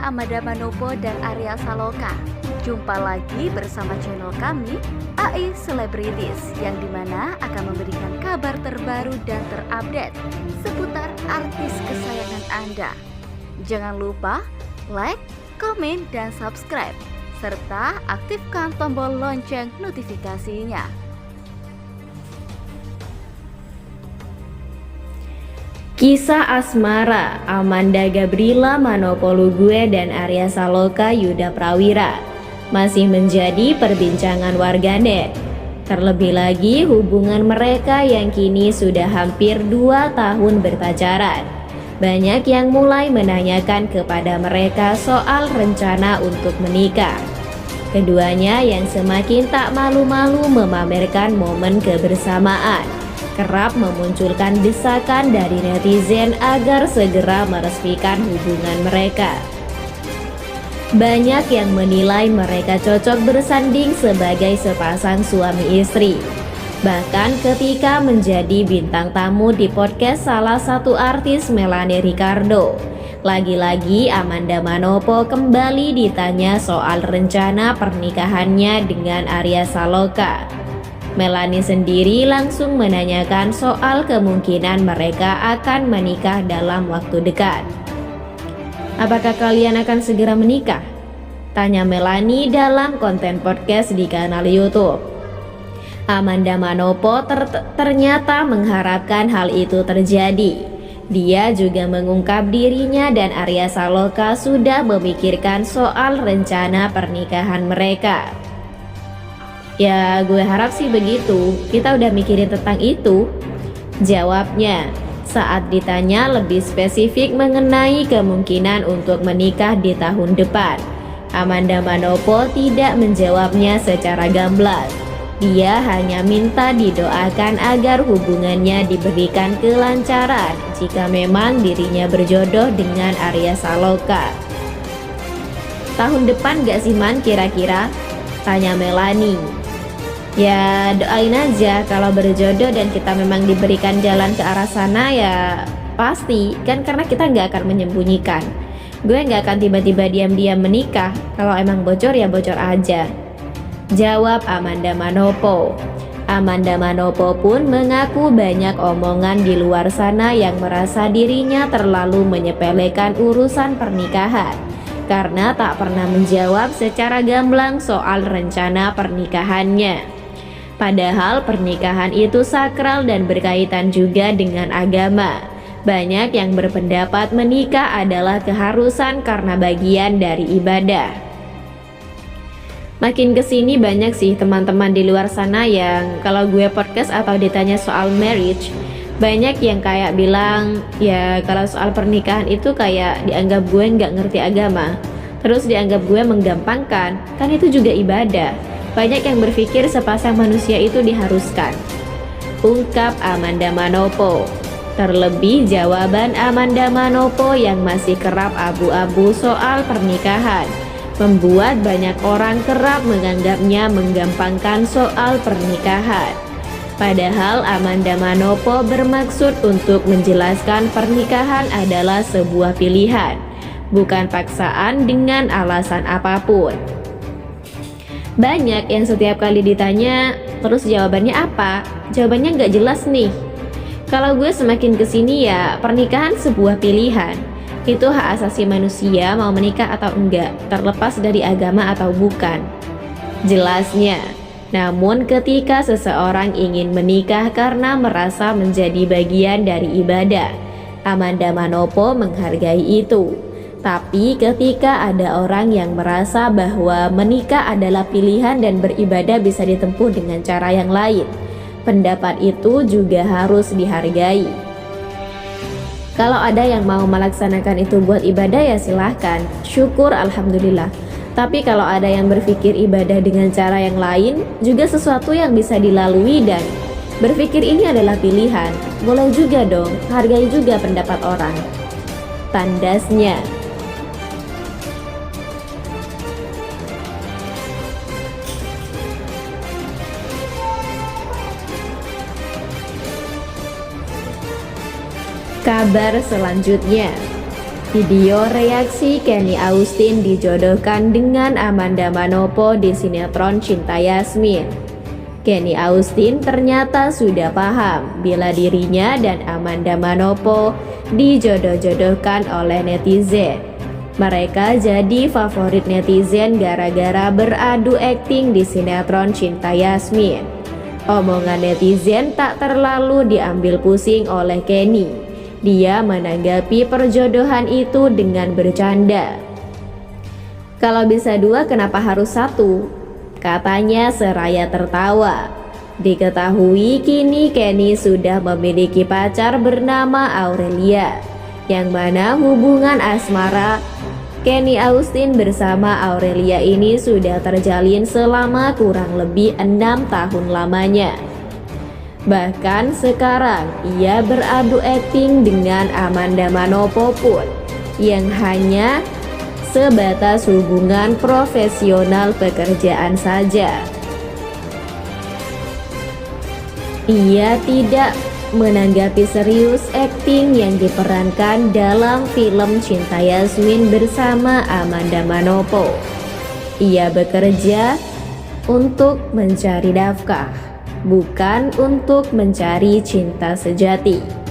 Amanda Manopo dan Arya Saloka. Jumpa lagi bersama channel kami, AI Celebrities, yang dimana akan memberikan kabar terbaru dan terupdate seputar artis kesayangan Anda. Jangan lupa like, komen, dan subscribe, serta aktifkan tombol lonceng notifikasinya. Kisah asmara Amanda Gabriela Manopo-Lugue dan Arya Saloka Yuda Prawira masih menjadi perbincangan warganet. Terlebih lagi hubungan mereka yang kini sudah hampir 2 tahun berpacaran. Banyak yang mulai menanyakan kepada mereka soal rencana untuk menikah. Keduanya yang semakin tak malu-malu memamerkan momen kebersamaan kerap memunculkan desakan dari netizen agar segera meresmikan hubungan mereka. Banyak yang menilai mereka cocok bersanding sebagai sepasang suami istri. Bahkan ketika menjadi bintang tamu di podcast salah satu artis, Melanie Ricardo, lagi-lagi Amanda Manopo kembali ditanya soal rencana pernikahannya dengan Arya Saloka. Melanie sendiri langsung menanyakan soal kemungkinan mereka akan menikah dalam waktu dekat. "Apakah kalian akan segera menikah?" tanya Melanie dalam konten podcast di kanal YouTube. Amanda Manopo ternyata mengharapkan hal itu terjadi. Dia juga mengungkap dirinya dan Arya Saloka sudah memikirkan soal rencana pernikahan mereka. "Ya, gue harap sih begitu. Kita udah mikirin tentang itu," jawabnya saat ditanya lebih spesifik mengenai kemungkinan untuk menikah di tahun depan. Amanda Manopo tidak menjawabnya secara gamblang. Dia hanya minta didoakan agar hubungannya diberikan kelancaran jika memang dirinya berjodoh dengan Arya Saloka. "Tahun depan gak sih, Man, kira-kira?" tanya Melanie. "Ya doain aja, kalau berjodoh dan kita memang diberikan jalan ke arah sana ya pasti, kan karena kita nggak akan menyembunyikan. Gue nggak akan tiba-tiba diam-diam menikah, kalau emang bocor ya bocor aja," jawab Amanda Manopo. Amanda Manopo pun mengaku banyak omongan di luar sana yang merasa dirinya terlalu menyepelekan urusan pernikahan karena tak pernah menjawab secara gamblang soal rencana pernikahannya. Padahal pernikahan itu sakral dan berkaitan juga dengan agama. Banyak yang berpendapat menikah adalah keharusan karena bagian dari ibadah. Makin kesini banyak sih teman-teman di luar sana yang kalau gue podcast atau ditanya soal marriage, banyak yang kayak bilang, ya kalau soal pernikahan itu kayak dianggap gue nggak ngerti agama, terus dianggap gue menggampangkan, kan itu juga ibadah. Banyak yang berpikir sepasang manusia itu diharuskan, ungkap Amanda Manopo. Terlebih jawaban Amanda Manopo yang masih kerap abu-abu soal pernikahan membuat banyak orang kerap menganggapnya menggampangkan soal pernikahan. Padahal Amanda Manopo bermaksud untuk menjelaskan pernikahan adalah sebuah pilihan, bukan paksaan dengan alasan apapun. Banyak yang setiap kali ditanya, terus jawabannya apa? Jawabannya nggak jelas nih. Kalau gue semakin kesini ya, pernikahan sebuah pilihan. Itu hak asasi manusia mau menikah atau enggak, terlepas dari agama atau bukan, jelasnya. Namun ketika seseorang ingin menikah karena merasa menjadi bagian dari ibadah, Amanda Manopo menghargai itu. Tapi ketika ada orang yang merasa bahwa menikah adalah pilihan dan beribadah bisa ditempuh dengan cara yang lain, pendapat itu juga harus dihargai. Kalau ada yang mau melaksanakan itu buat ibadah ya silahkan, syukur alhamdulillah. Tapi kalau ada yang berpikir ibadah dengan cara yang lain, juga sesuatu yang bisa dilalui dan berpikir ini adalah pilihan, boleh juga dong, hargai juga pendapat orang, tandasnya. Kabar selanjutnya, Video reaksi Kenny Austin dijodohkan dengan Amanda Manopo di sinetron Cinta Yasmin. Kenny Austin ternyata sudah paham bila dirinya dan Amanda Manopo dijodoh-jodohkan oleh netizen. Mereka jadi favorit netizen gara-gara beradu akting di sinetron Cinta Yasmin. Omongan netizen tak terlalu diambil pusing oleh Kenny. Dia menanggapi perjodohan itu dengan bercanda. "Kalau bisa dua, kenapa harus satu?" katanya seraya tertawa. Diketahui kini Kenny sudah memiliki pacar bernama Aurelia, yang mana hubungan asmara Kenny Austin bersama Aurelia ini sudah terjalin selama kurang lebih 6 tahun lamanya. Bahkan sekarang ia beradu akting dengan Amanda Manopo pun, yang hanya sebatas hubungan profesional pekerjaan saja. Ia tidak menanggapi serius akting yang diperankan dalam film Cinta Yasmin bersama Amanda Manopo. Ia bekerja untuk mencari nafkah, bukan untuk mencari cinta sejati.